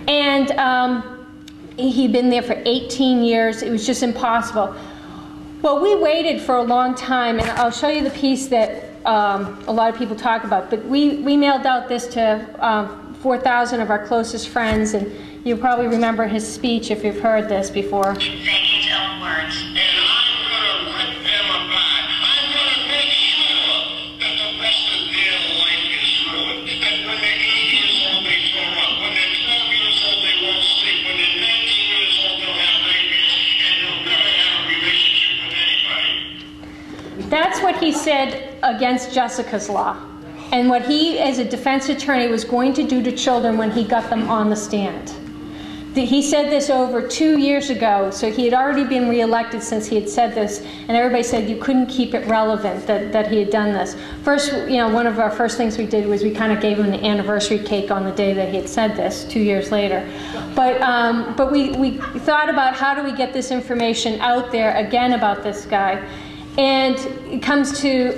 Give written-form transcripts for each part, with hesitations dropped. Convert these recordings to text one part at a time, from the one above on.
And he'd been there for 18 years. It was just impossible. Well, we waited for a long time, and I'll show you the piece that a lot of people talk about. But we mailed out this to 4,000 of our closest friends, and you probably remember his speech if you've heard this before. Saying his own words. And I'm going to rip them apart. I'm going to make sure that the rest of their life is ruined. And when they're 8 years old, they throw up. When they're 12 years old, they won't sleep. When they're 19 years old, they'll have nightmares, and they'll never have a relationship with anybody. That's what he said against Jessica's law, and what he, as a defense attorney, was going to do to children when he got them on the stand. He said this over 2 years ago, so he had already been reelected since he had said this, and everybody said you couldn't keep it relevant that he had done this. First, one of our first things we did was we kind of gave him an anniversary cake on the day that he had said this 2 years later. But we thought about how do we get this information out there again about this guy, and it comes to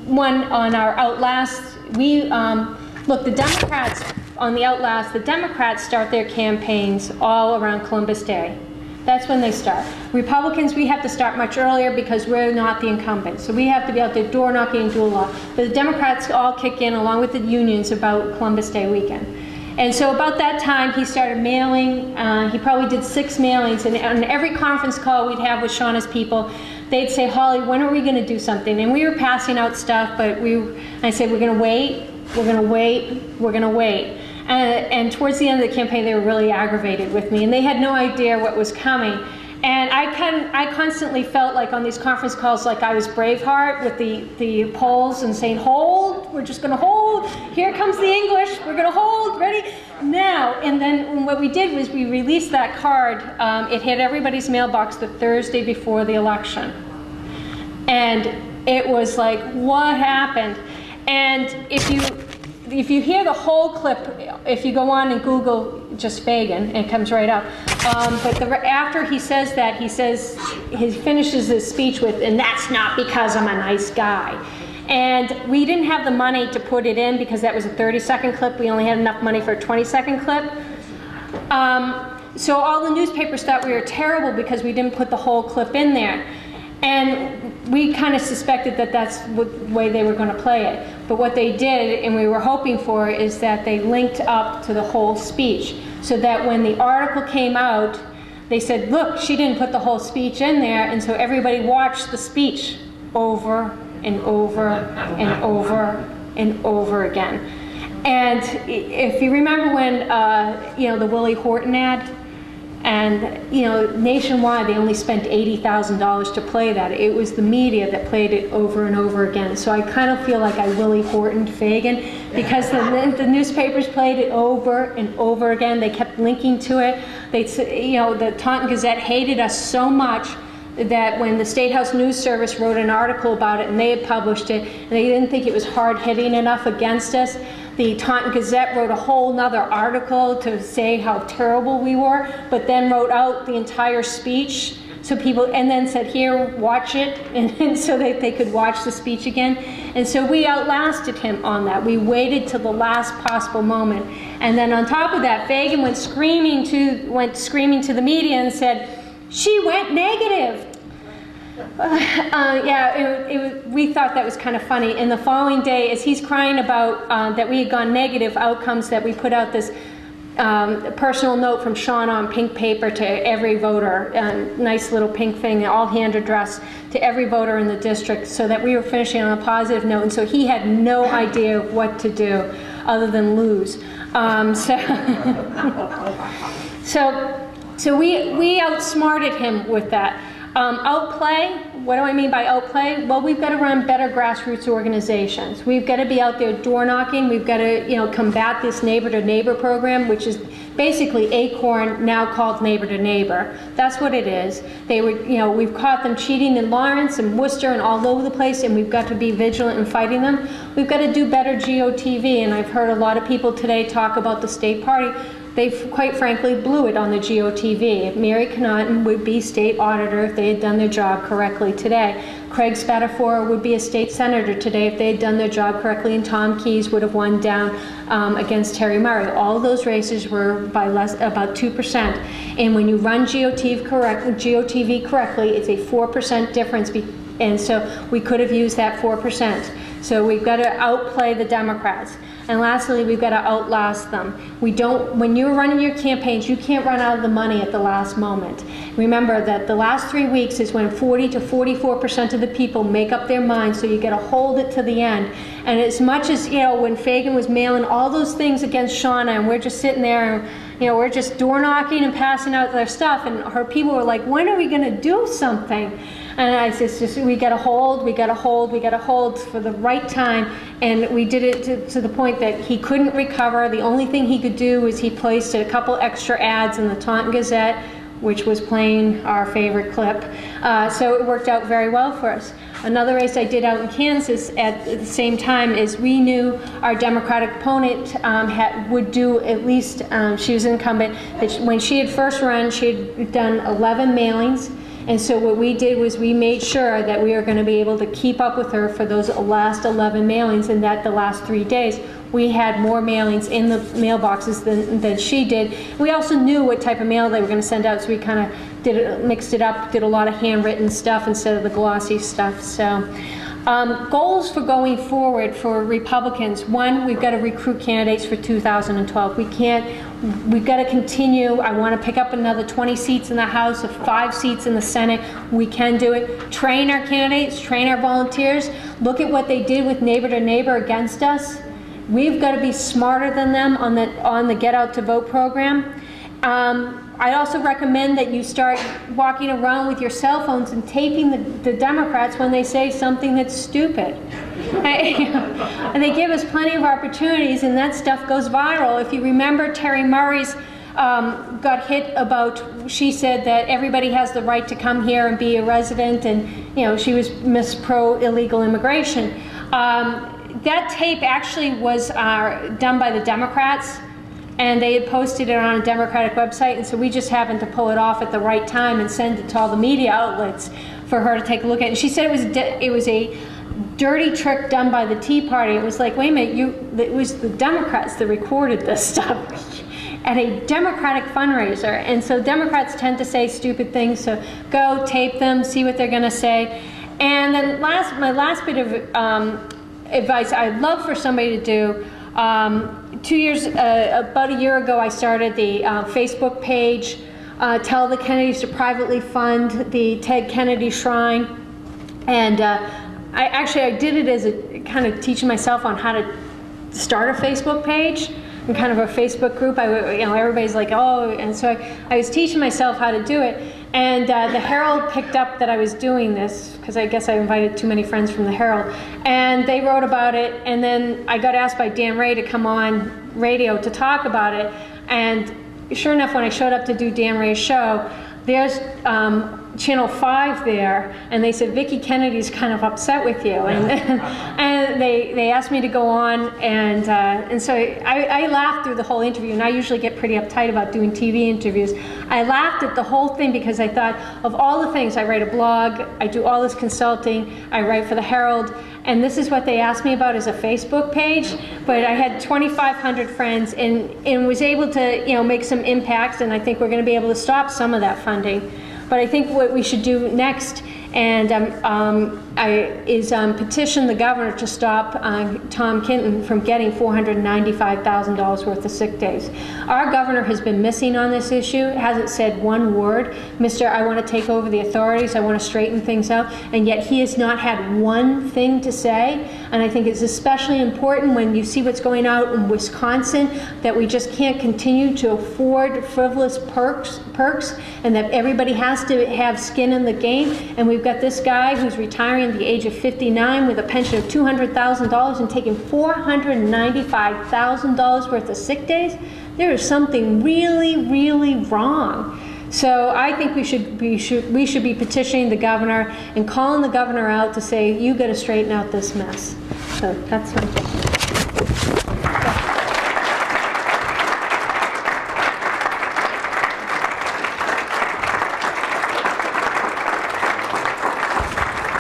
one on our Outlast. Look, the Democrats. On the Outlast, the Democrats start their campaigns all around Columbus Day. That's when they start. Republicans, we have to start much earlier because we're not the incumbents. So we have to be out there door knocking and do a lot. But the Democrats all kick in along with the unions about Columbus Day weekend. And so about that time, he started mailing. He probably did 6 mailings. And on every conference call we'd have with Shauna's people, they'd say, Holly, when are we going to do something? And we were passing out stuff, but I said, we're going to wait, we're going to wait, we're going to wait. And towards the end of the campaign, they were really aggravated with me, and they had no idea what was coming. And I constantly felt like on these conference calls, like I was Braveheart with the polls and saying, hold, we're just going to hold. Here comes the English, we're going to hold, ready, now. And then what we did was we released that card. It hit everybody's mailbox the Thursday before the election. And it was like, what happened? And if you hear the whole clip, if you go on and Google just Reagan, it comes right up. But after he says that, he finishes his speech with, and that's not because I'm a nice guy. And we didn't have the money to put it in because that was a 30-second clip. We only had enough money for a 20-second clip. So all the newspapers thought we were terrible because we didn't put the whole clip in there. And we kind of suspected that that's the way they were going to play it. But what they did, and we were hoping for, is that they linked up to the whole speech. So that when the article came out, they said, look, she didn't put the whole speech in there. And so everybody watched the speech over and over and over and over again. And if you remember when, the Willie Horton ad, and nationwide they only spent $80,000 to play that. It was the media that played it over and over again. So I kind of feel like I Willie Hortoned Reagan because the newspapers played it over and over again. They kept linking to it. The Taunton Gazette hated us so much that when the State House News Service wrote an article about it and they had published it, and they didn't think it was hard-hitting enough against us, the Taunton Gazette wrote a whole nother article to say how terrible we were, but then wrote out the entire speech so people, and then said, here, watch it, and so that they could watch the speech again. And so we outlasted him on that. We waited till the last possible moment. And then on top of that, Reagan went screaming to the media and said, she went negative. We thought that was kind of funny. And the following day, as he's crying about that we had gone negative outcomes, that we put out this personal note from Shauna on pink paper to every voter, nice little pink thing, all hand addressed to every voter in the district, so that we were finishing on a positive note. And so he had no idea what to do other than lose. So we outsmarted him with that. Outplay, what do I mean by outplay? Well, we've got to run better grassroots organizations. We've got to be out there door knocking. We've got to, combat this neighbor to neighbor program, which is basically Acorn, now called Neighbor to Neighbor. That's what it is. They were, we've caught them cheating in Lawrence and Worcester and all over the place, and we've got to be vigilant in fighting them. We've got to do better GOTV, and I've heard a lot of people today talk about the state party. They quite frankly blew it on the GOTV. Mary Connaughton would be state auditor if they had done their job correctly today. Craig Spatafora would be a state senator today if they had done their job correctly, and Tom Keyes would have won down against Terry Murray. All of those races were by about 2%. And when you run GOTV correctly, it's a 4% difference. And so we could have used that 4%. So we've got to outplay the Democrats. And lastly, we've got to outlast them. When you're running your campaigns, you can't run out of the money at the last moment. Remember that the last 3 weeks is when 40 to 44% of the people make up their minds, so you got to hold it to the end. And as much as, when Reagan was mailing all those things against Shauna, and we're just sitting there and, we're just door knocking and passing out their stuff, and her people were like, when are we going to do something? And I said, we got to hold, we got to hold, we got to hold for the right time. And we did it to the point that he couldn't recover. The only thing he could do was he placed a couple extra ads in the Taunton Gazette, which was playing our favorite clip. So it worked out very well for us. Another race I did out in Kansas at the same time is we knew our Democratic opponent would do at least, she was incumbent, that when she had first run, she had done 11 mailings. And so what we did was we made sure that we were going to be able to keep up with her for those last 11 mailings, and that the last 3 days we had more mailings in the mailboxes than she did. We also knew what type of mail they were going to send out, so we kind of mixed it up, did a lot of handwritten stuff instead of the glossy stuff. So goals for going forward for Republicans: one, we've got to recruit candidates for 2012. We've got to continue. I want to pick up another 20 seats in the House, 5 seats in the Senate. We can do it. Train our candidates, train our volunteers. Look at what they did with neighbor to neighbor against us. We've got to be smarter than them on the Get Out to Vote program. I also recommend that you start walking around with your cell phones and taping the Democrats when they say something that's stupid. And they give us plenty of opportunities, and that stuff goes viral. If you remember, Terry Murray's got hit about, she said that everybody has the right to come here and be a resident, and she was Miss Pro Illegal Immigration. That tape actually was done by the Democrats, and they had posted it on a Democratic website, and so we just happened to pull it off at the right time and send it to all the media outlets for her to take a look at. And she said it was a dirty trick done by the Tea Party. It was like, wait a minute, it was the Democrats that recorded this stuff at a Democratic fundraiser. And so Democrats tend to say stupid things, so go tape them, see what they're going to say. And then my last bit of advice I'd love for somebody to do. About a year ago, I started the Facebook page, Tell the Kennedys to privately fund the Ted Kennedy Shrine. And I did it as a kind of teaching myself on how to start a Facebook page and kind of a Facebook group. Everybody's like, oh, and so I was teaching myself how to do it. And the Herald picked up that I was doing this, because I guess I invited too many friends from the Herald, and they wrote about it. And then I got asked by Dan Ray to come on radio to talk about it. And sure enough, when I showed up to do Dan Ray's show, there's Channel 5 there, and they said, Vicki Kennedy's kind of upset with you. And they asked me to go on, and so I laughed through the whole interview, and I usually get pretty uptight about doing TV interviews. I laughed at the whole thing because I thought of all the things. I write a blog, I do all this consulting, I write for the Herald, and this is what they asked me about is a Facebook page. But I had 2,500 friends and was able to make some impacts, and I think we're going to be able to stop some of that funding. But I think what we should do next is petition the governor to stop Tom Kenton from getting $495,000 worth of sick days. Our governor has been missing on this issue, hasn't said one word. Mr. I want to take over the authorities, I want to straighten things out, and yet he has not had one thing to say. And I think it's especially important when you see what's going on in Wisconsin, that we just can't continue to afford frivolous perks, and that everybody has to have skin in the game. And we've got this guy who's retiring at the age of 59 with a pension of $200,000 and taking $495,000 worth of sick days. There is something really, really wrong. So I think we should be petitioning the governor and calling the governor out to say, you got to straighten out this mess. So that's my